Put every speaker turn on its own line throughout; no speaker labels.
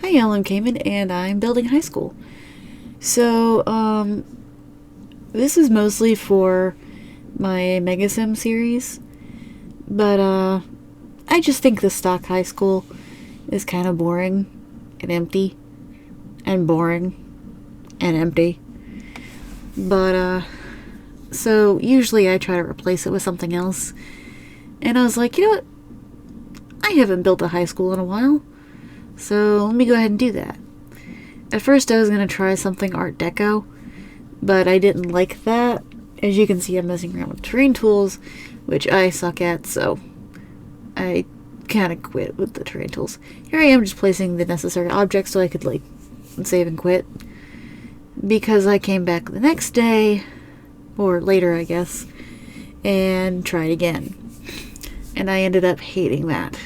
Hi, I'm Cayman, and I'm building high school. So, this is mostly for my Megasim series, but, I just think the stock high school is kind of boring and empty, and boring and empty. But, so usually I try to replace it with something else, and I was like, you know what? I haven't built a high school in a while, so let me go ahead and do that. At first, I was going to try something Art Deco, but I didn't like that. As you can see, I'm messing around with terrain tools, which I suck at, so I kind of quit with the terrain tools. Here I am just placing the necessary objects so I could, save and quit. Because I came back the next day, or later, I guess, and tried again. And I ended up hating that.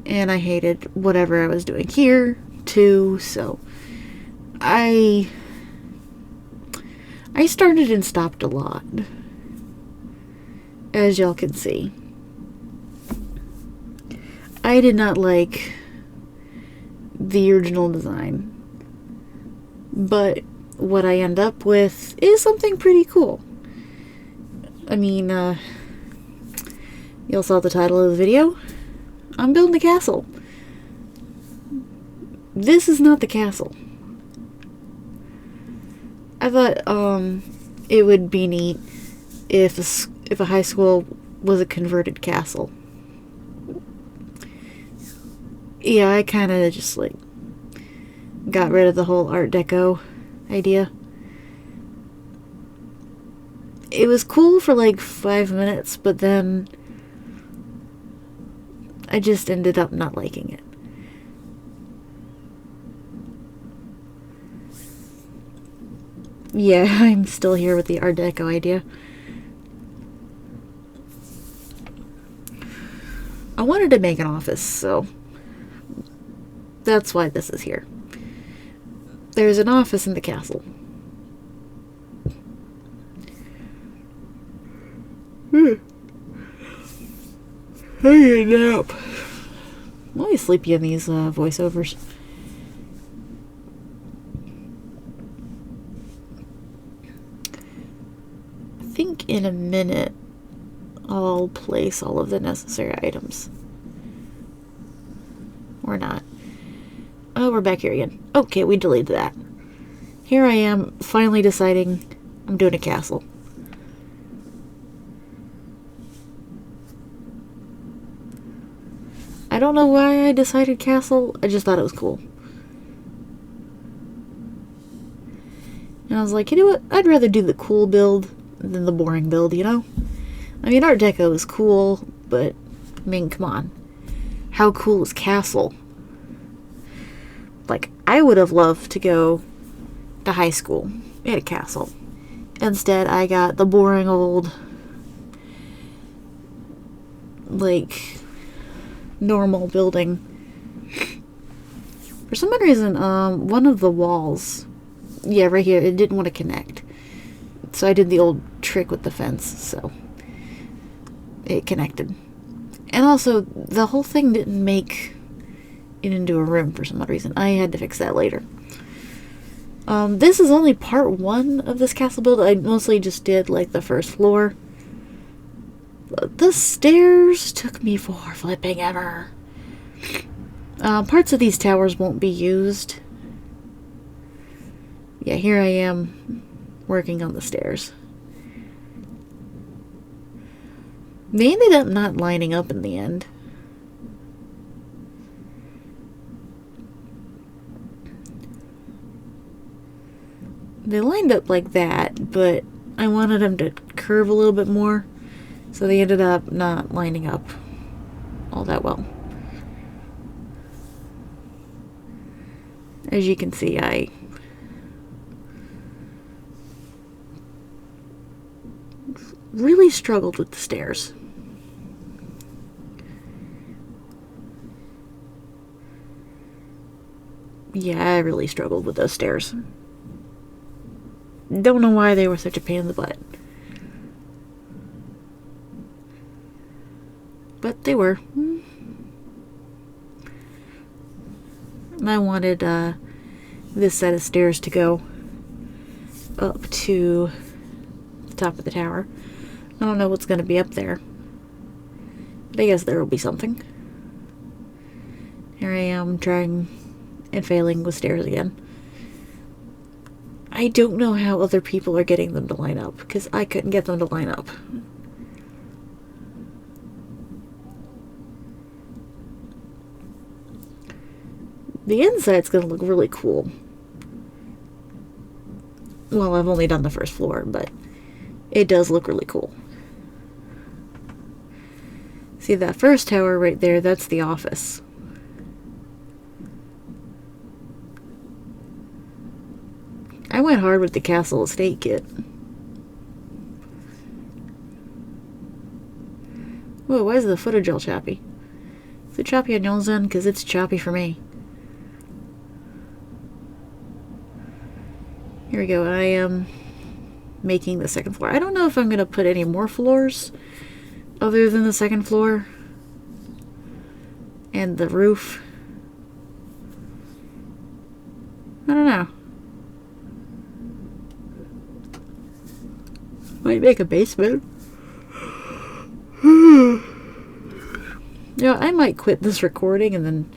And I hated whatever I was doing here, too, so I started and stopped a lot, as y'all can see. I did not like the original design, but what I end up with is something pretty cool. I mean, y'all saw the title of the video. I'm building a castle. This is not the castle. I thought it would be neat if a high school was a converted castle. Yeah, I kind of just got rid of the whole Art Deco idea. It was cool for 5 minutes, but then I just ended up not liking it. Yeah, I'm still here with the Art Deco idea. I wanted to make an office, so that's why this is here. There's an office in the castle. I need a nap. I'm always sleepy in these voiceovers. I think in a minute I'll place all of the necessary items. Or not. Oh, we're back here again. Okay, we deleted that. Here I am, finally deciding I'm doing a castle. I don't know why I decided castle, I just thought it was cool. And I was like, you know what, I'd rather do the cool build than the boring build, you know? I mean, Art Deco is cool, but, I mean, come on. How cool is castle? I would have loved to go to high school at a castle. Instead, I got the boring old, normal building. For some reason, one of the walls, yeah, right here, it didn't want to connect. So I did the old trick with the fence, so it connected. And also, the whole thing didn't make it into a room for some odd reason. I had to fix that later. This is only part 1 of this castle build. I mostly just did, the first floor. The stairs took me for flipping ever. Parts of these towers won't be used. Yeah, here I am working on the stairs. They ended up not lining up in the end. They lined up like that, but I wanted them to curve a little bit more, so they ended up not lining up all that well. As you can see, I really struggled with the stairs. Yeah, I really struggled with those stairs. Don't know why they were such a pain in the butt. But they were. I wanted this set of stairs to go up to the top of the tower. I don't know what's going to be up there, but I guess there will be something. Here I am trying and failing with stairs again. I don't know how other people are getting them to line up, because I couldn't get them to line up. The inside's gonna look really cool. Well, I've only done the first floor, but it does look really cool. See that first tower right there? That's the office. I went hard with the Castle Estate kit. Whoa, why is the footage all choppy? Is it choppy on y'all's end? Because it's choppy for me. Here we go. I am making the second floor. I don't know if I'm going to put any more floors other than the second floor and the roof. I don't know. Might make a basement. Yeah, I might quit this recording and then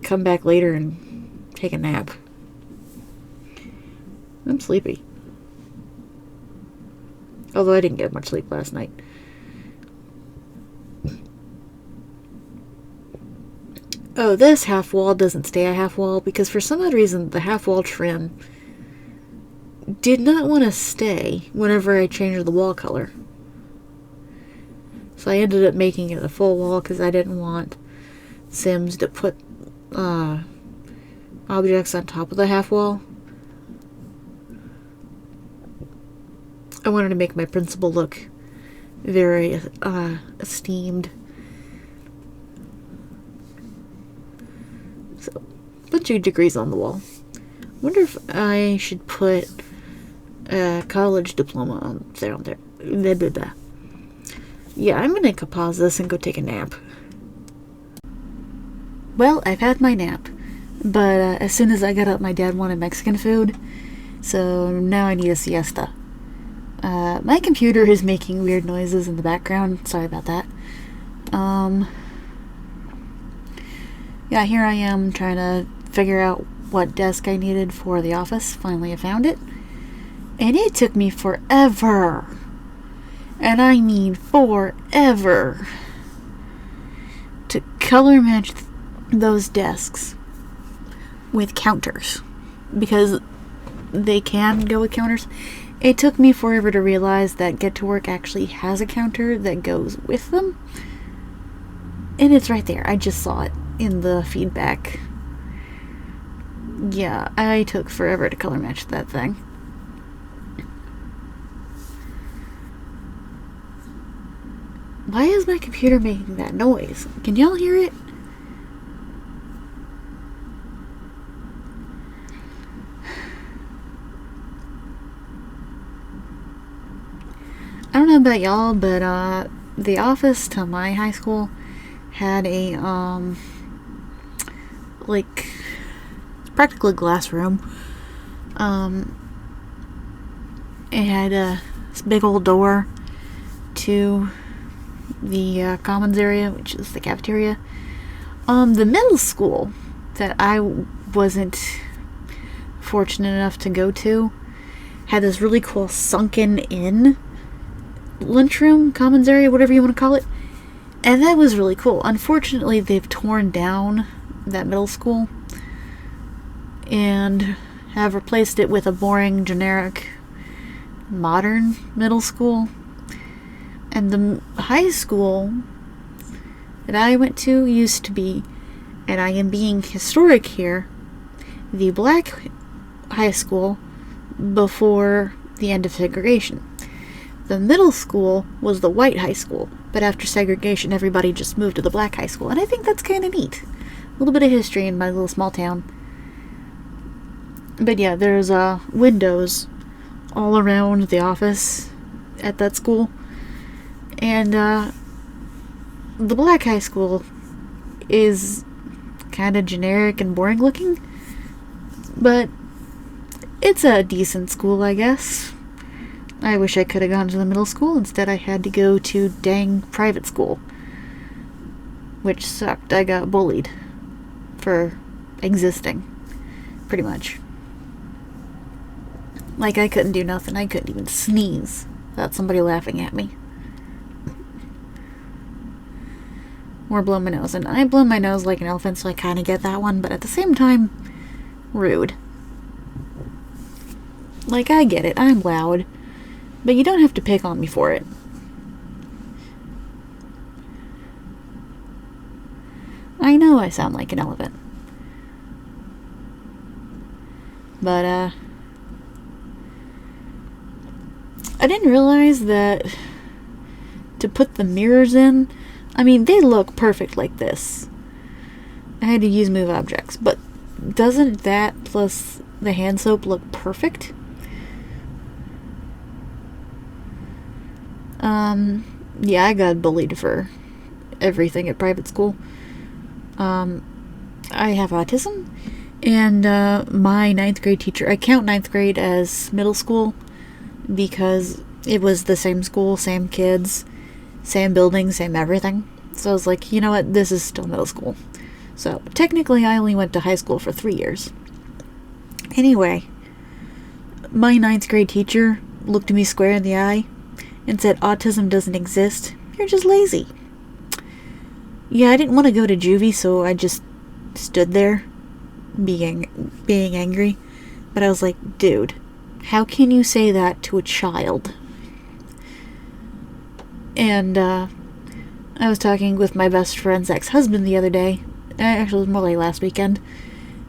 come back later and take a nap. I'm sleepy. Although I didn't get much sleep last night. Oh, this half wall doesn't stay a half wall because for some odd reason the half wall trim did not want to stay whenever I changed the wall color. So I ended up making it a full wall because I didn't want Sims to put objects on top of the half wall. I wanted to make my principal look very esteemed. So, bunch of degrees on the wall. Wonder if I should put a college diploma on there. Blah, blah, blah. Yeah, I'm gonna pause this and go take a nap. Well, I've had my nap, but as soon as I got up, my dad wanted Mexican food, so now I need a siesta. My computer is making weird noises in the background. Sorry about that. Yeah, here I am trying to figure out what desk I needed for the office. Finally, I found it. And it took me forever. And I mean forever. To color match those desks with counters. Because they can go with counters. It took me forever to realize that Get to Work actually has a counter that goes with them. And it's right there. I just saw it in the feedback. Yeah, I took forever to color match that thing. Why is my computer making that noise? Can y'all hear it? I don't know about y'all, but the office to my high school had a like practically glass room. It had this big old door to the commons area, which is the cafeteria. The middle school that I wasn't fortunate enough to go to had this really cool sunken in lunchroom, commons area, whatever you want to call it. And that was really cool. Unfortunately, they've torn down that middle school and have replaced it with a boring, generic, modern middle school. And the high school that I went to used to be, and I am being historic here, the black high school before the end of segregation. The middle school was the white high school, but after segregation, everybody just moved to the black high school, and I think that's kind of neat. A little bit of history in my little small town. But yeah, there's windows all around the office at that school, and the black high school is kind of generic and boring looking. But it's a decent school, I guess. I wish I could have gone to the middle school. Instead, I had to go to dang private school. Which sucked. I got bullied for existing. Pretty much. Like, I couldn't do nothing. I couldn't even sneeze without somebody laughing at me. Or blow my nose. And I blow my nose like an elephant, so I kind of get that one. But at the same time, rude. Like, I get it. I'm loud. But you don't have to pick on me for it. I know I sound like an elephant. But, I didn't realize that to put the mirrors in, I mean, they look perfect like this. I had to use move objects, but doesn't that plus the hand soap look perfect? Yeah, I got bullied for everything at private school. I have autism, and my 9th grade teacher, I count 9th grade as middle school because it was the same school, same kids, same building, same everything. So I was like, you know what, this is still middle school. So technically I only went to high school for 3 years. Anyway, my 9th grade teacher looked me square in the eye and said, autism doesn't exist, you're just lazy. Yeah, I didn't want to go to juvie, so I just stood there being angry. But I was like, dude, how can you say that to a child? And I was talking with my best friend's ex-husband the other day. Actually, it was more like last weekend.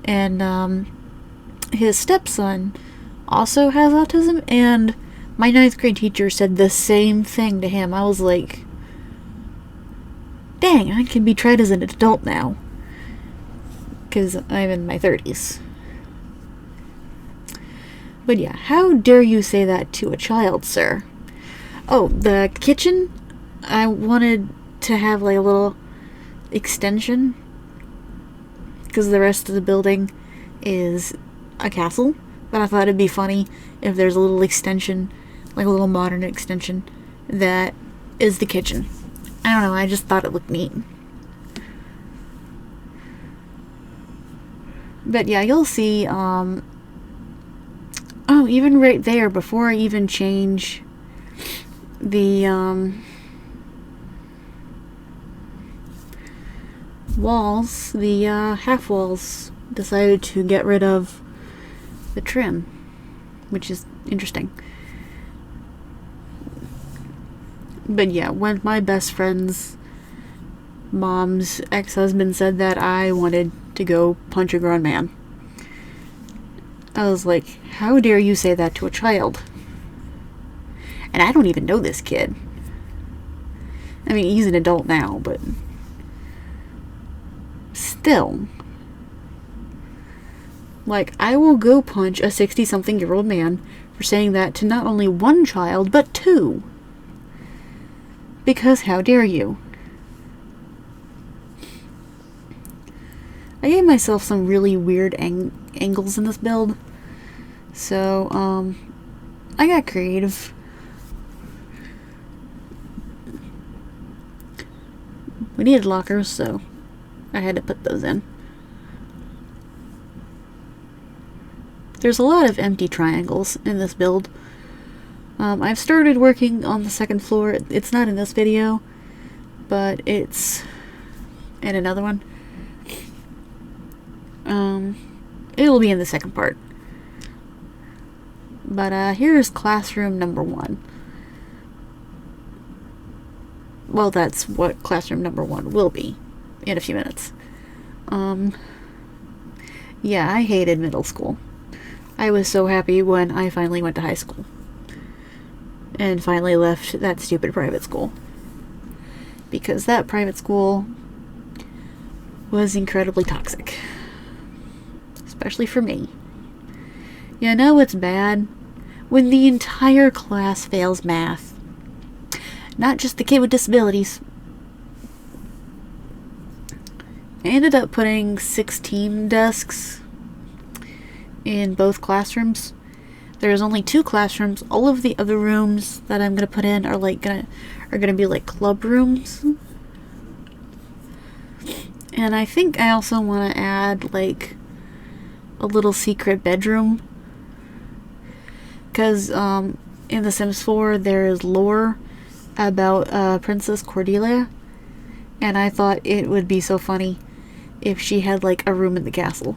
And his stepson also has autism, and my 9th grade teacher said the same thing to him. I was like, dang, I can be tried as an adult now. Because I'm in my 30s. But yeah, how dare you say that to a child, sir? Oh, the kitchen, I wanted to have like a little extension. Because the rest of the building is a castle. But I thought it'd be funny if there's a little extension, like a little modern extension, that is the kitchen. I don't know, I just thought it looked neat. But yeah, you'll see, oh, even right there, before I even change the, walls, the, half walls decided to get rid of the trim, which is interesting. But yeah, when my best friend's mom's ex-husband said that, I wanted to go punch a grown man. I was like, how dare you say that to a child? And I don't even know this kid. I mean, he's an adult now, but still. Like, I will go punch a 60-something-year-old man for saying that to not only one child, but 2. Because how dare you? I gave myself some really weird angles in this build. So, I got creative. We needed lockers, so I had to put those in. There's a lot of empty triangles in this build. I've started working on the second floor. It's not in this video, but it's in another one. It'll be in the second part. But here's classroom number 1. Well, that's what classroom number 1 will be in a few minutes. Yeah, I hated middle school. I was so happy when I finally went to high school. And finally left that stupid private school. Because that private school was incredibly toxic. Especially for me. You know it's bad when the entire class fails math. Not just the kid with disabilities. I ended up putting 16 desks in both classrooms. There's only 2 classrooms. All of the other rooms that I'm gonna put in are gonna be like club rooms. And I think I also want to add like a little secret bedroom, because in The Sims 4 there is lore about Princess Cordelia, and I thought it would be so funny if she had like a room in the castle.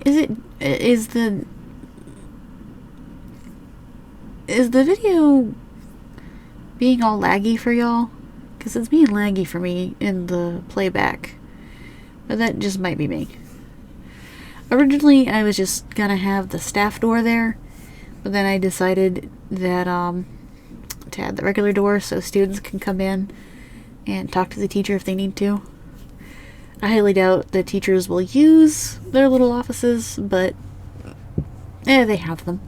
Is the video being all laggy for y'all? Because it's being laggy for me in the playback, but that just might be me. Originally I was just gonna have the staff door there, but then I decided that to add the regular door so students can come in and talk to the teacher if they need to. I highly doubt the teachers will use their little offices, but they have them.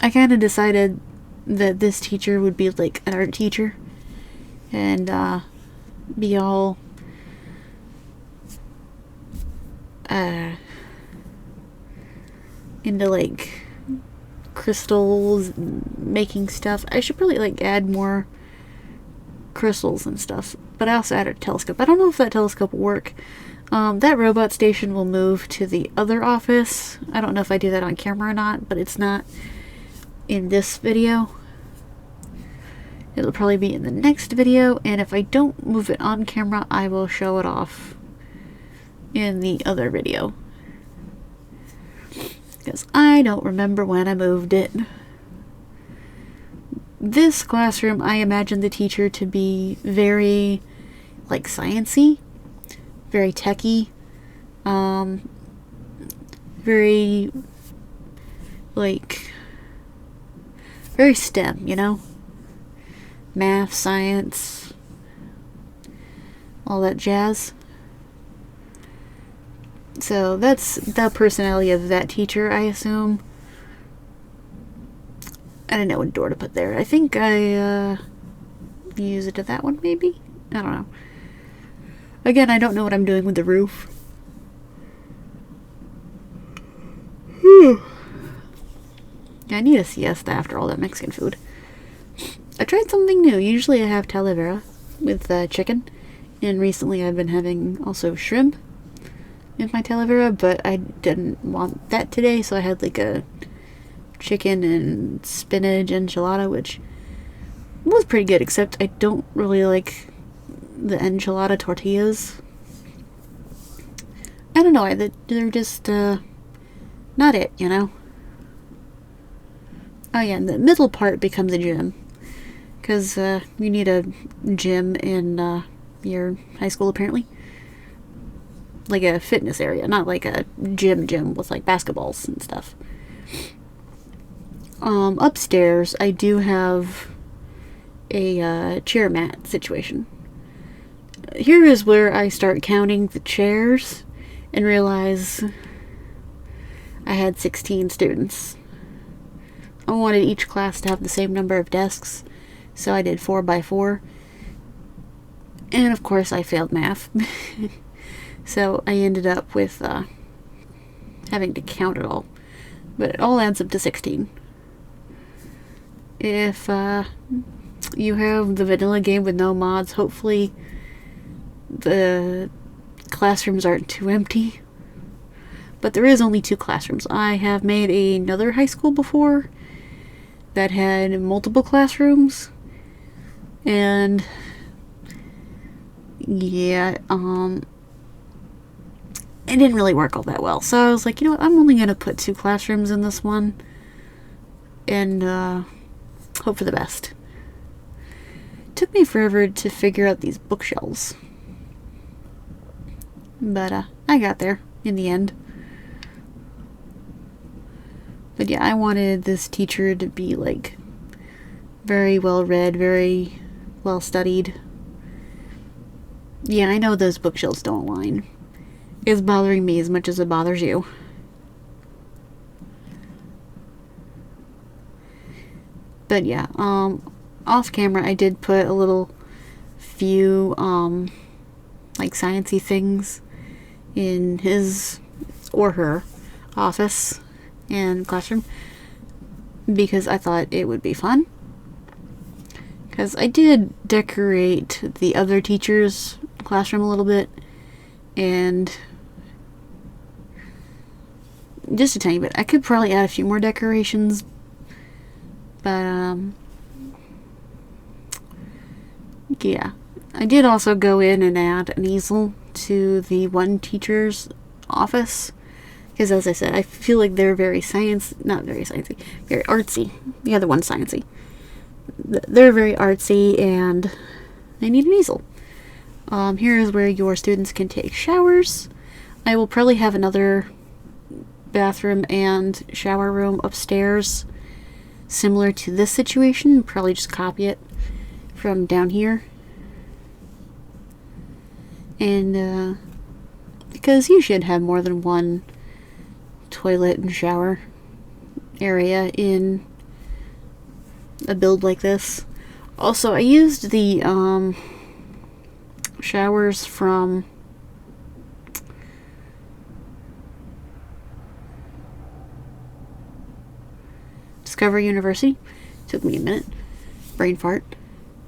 I kind of decided that this teacher would be like an art teacher and be all into like crystals and making stuff. I should probably like add more crystals and stuff, but I also added a telescope. I don't know if that telescope will work. That robot station will move to the other office. I don't know if I do that on camera or not, but it's not in this video. It'll probably be in the next video, and if I don't move it on camera, I will show it off in the other video, because I don't remember when I moved it. This classroom, I imagine the teacher to be very, like, sciencey, very techy, very, like, very STEM, you know? Math, science, all that jazz. So that's the personality of that teacher, I assume. I didn't know what door to put there. I think I use it to that one, maybe? I don't know. Again, I don't know what I'm doing with the roof. I need a siesta after all that Mexican food. I tried something new. Usually I have talavera with chicken, and recently I've been having also shrimp in my talavera, but I didn't want that today, so I had like a chicken and spinach enchilada, which was pretty good, except I don't really like the enchilada tortillas. I don't know, they're just not it, you know? Oh yeah, and the middle part becomes a gym, because you need a gym in your high school, apparently. Like a fitness area, not like a gym with like basketballs and stuff. Upstairs, I do have a chair mat situation. Here is where I start counting the chairs and realize I had 16 students. I wanted each class to have the same number of desks, so I did 4 by 4. And of course I failed math. So I ended up with having to count it all. But it all adds up to 16. If you have the vanilla game with no mods, hopefully the classrooms aren't too empty. But there is only 2 classrooms. I have made another high school before that had multiple classrooms. And yeah, it didn't really work all that well. So I was like, you know what, I'm only going to put 2 classrooms in this one and hope for the best. It took me forever to figure out these bookshelves, but I got there in the end. But yeah, I wanted this teacher to be like very well read, very well studied. Yeah, I know those bookshelves don't align. It's bothering me as much as it bothers you. But yeah, off camera I did put a little few like sciencey things in his or her office and classroom because I thought it would be fun. Because I did decorate the other teacher's classroom a little bit, and just a tiny bit. I could probably add a few more decorations, but yeah. I did also go in and add an easel to the one teacher's office, because as I said, I feel like they're very not very sciencey, very artsy. The other one's sciencey. They're very artsy and they need an easel. Here is where your students can take showers. I will probably have another bathroom and shower room upstairs similar to this situation. Probably just copy it from down here. And because you should have more than one toilet and shower area in a build like this. Also, I used the showers from Discovery University. Took me a minute. Brain fart.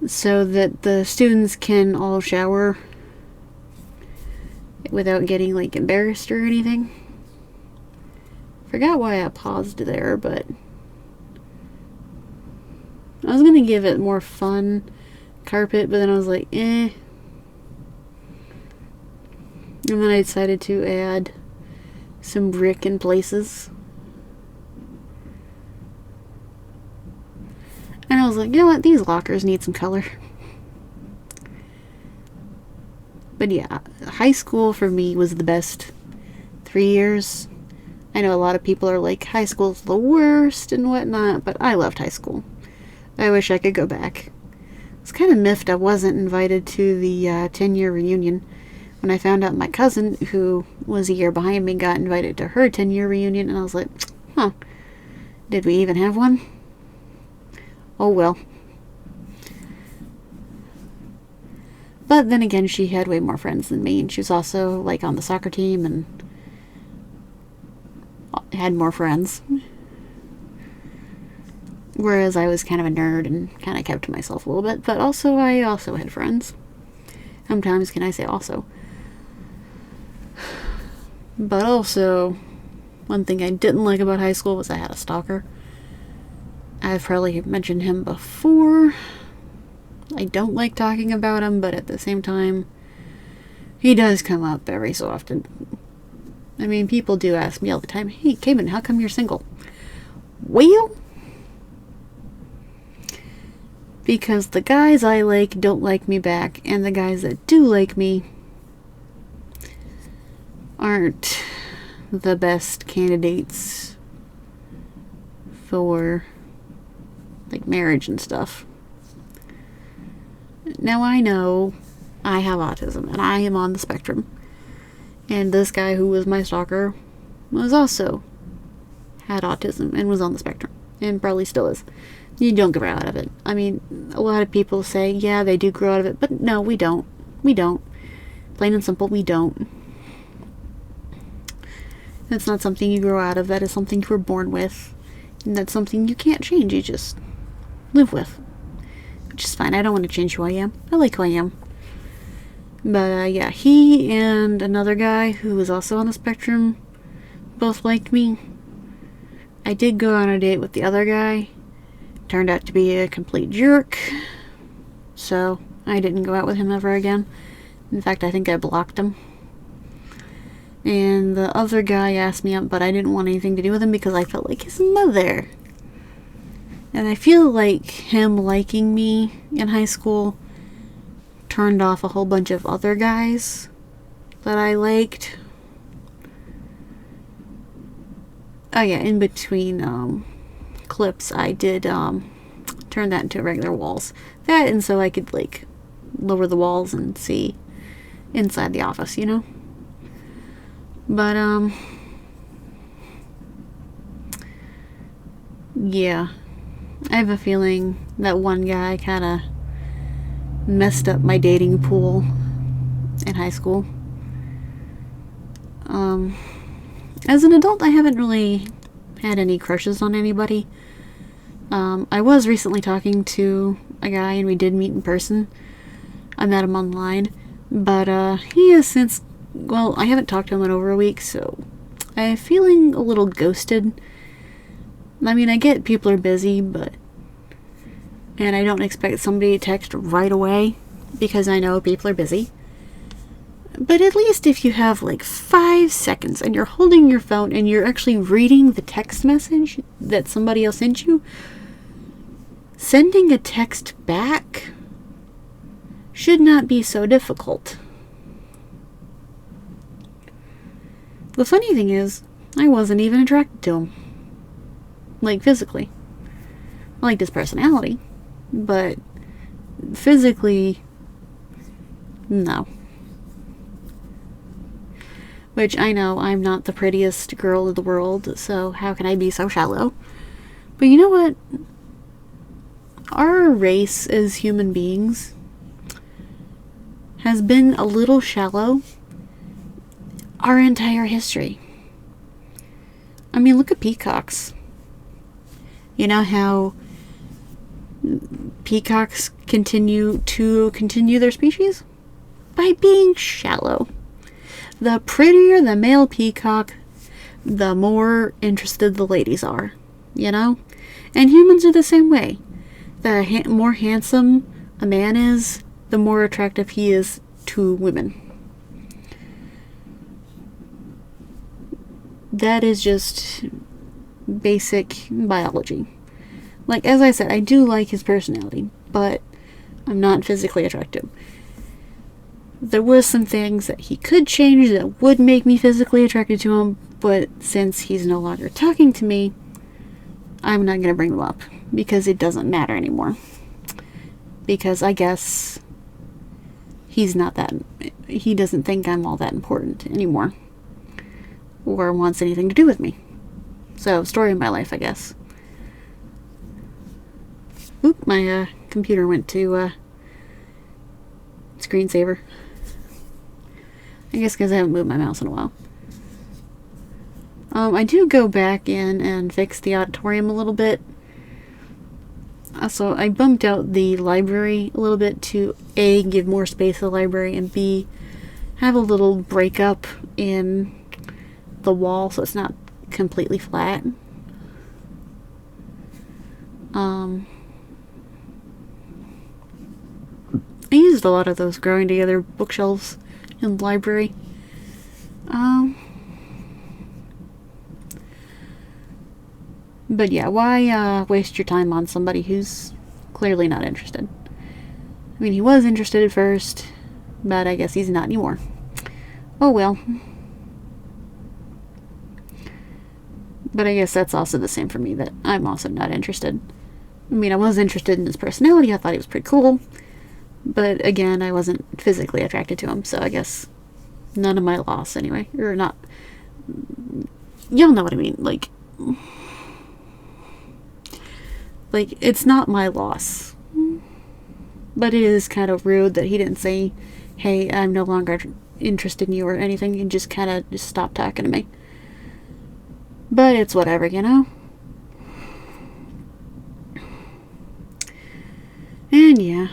So that the students can all shower without getting like embarrassed or anything. Forgot why I paused there, but I was gonna give it more fun carpet, but then I was like, eh. And then I decided to add some brick in places. And I was like, you know what, these lockers need some color. But yeah, high school for me was the best 3 years. I know a lot of people are like, high school's the worst and whatnot, but I loved high school. I wish I could go back. I was kind of miffed I wasn't invited to the 10-year reunion. When I found out my cousin, who was a year behind me, got invited to her 10-year reunion, and I was like, huh, did we even have one? Oh well. But then again, she had way more friends than me, and she was also like on the soccer team and had more friends. Whereas I was kind of a nerd and kind of kept to myself a little bit, but also I also had friends. Sometimes can I say also. But also, one thing I didn't like about high school was I had a stalker. I've probably mentioned him before. I don't like talking about him, but at the same time, he does come up every so often. I mean, people do ask me all the time, hey, Cayman, how come you're single? Well, because the guys I like don't like me back, and the guys that do like me aren't the best candidates for like marriage and stuff. Now I know I have autism and I am on the spectrum, and this guy who was my stalker was also had autism and was on the spectrum and probably still is. You don't grow out of it. I mean, a lot of people say, yeah, they do grow out of it, but no, we don't. We don't. Plain and simple, we don't. That's not something you grow out of. That is something you were born with. And that's something you can't change. You just live with. Which is fine. I don't want to change who I am. I like who I am. But yeah, he and another guy who was also on the spectrum both liked me. I did go on a date with the other guy. Turned out to be a complete jerk. So I didn't go out with him ever again. In fact, I think I blocked him. And the other guy asked me out, but I didn't want anything to do with him because I felt like his mother. And I feel like him liking me in high school turned off a whole bunch of other guys that I liked. Oh yeah, in between clips I did turn that into regular walls. That, and so I could like lower the walls and see inside the office, you know? But yeah, I have a feeling that one guy kind of messed up my dating pool in high school. As an adult, I haven't really had any crushes on anybody. I was recently talking to a guy and we did meet in person. I met him online, but he has since, well, I haven't talked to him in over a week, so I'm feeling a little ghosted. I mean, I get people are busy, and I don't expect somebody to text right away because I know people are busy. But at least if you have like 5 seconds and you're holding your phone and you're actually reading the text message that somebody else sent you, sending a text back should not be so difficult. The funny thing is, I wasn't even attracted to him. Like, physically. I liked his personality, but physically, no. Which, I know, I'm not the prettiest girl in the world, so how can I be so shallow? But you know what? Our race as human beings has been a little shallow our entire history. I mean, look at peacocks. You know how peacocks continue their species? By being shallow. The prettier the male peacock, the more interested the ladies are, you know? And humans are the same way. The more handsome a man is, the more attractive he is to women. That is just basic biology. Like, as I said, I do like his personality, but I'm not physically attracted. There was some things that he could change that would make me physically attracted to him, but since he's no longer talking to me, I'm not going to bring them up, because it doesn't matter anymore. Because I guess he doesn't think I'm all that important anymore, or wants anything to do with me. So, story of my life, I guess. Oop, my computer went to screensaver. I guess because I haven't moved my mouse in a while. I do go back in and fix the auditorium a little bit. So I bumped out the library a little bit to A, give more space to the library, and B, have a little breakup in the wall so it's not completely flat. I used a lot of those growing together bookshelves in the library. But yeah, why waste your time on somebody who's clearly not interested? I mean, he was interested at first, but I guess he's not anymore. Oh well. But I guess that's also the same for me, that I'm also not interested. I mean, I was interested in his personality, I thought he was pretty cool. But again, I wasn't physically attracted to him, so I guess none of my loss anyway. Or not. Y'all know what I mean. Like, it's not my loss. But it is kind of rude that he didn't say, hey, I'm no longer interested in you or anything, and just kind of just stopped talking to me. But it's whatever, you know? And yeah.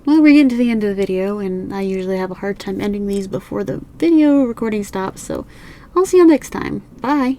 Well, we're getting to the end of the video, and I usually have a hard time ending these before the video recording stops, so I'll see you next time. Bye!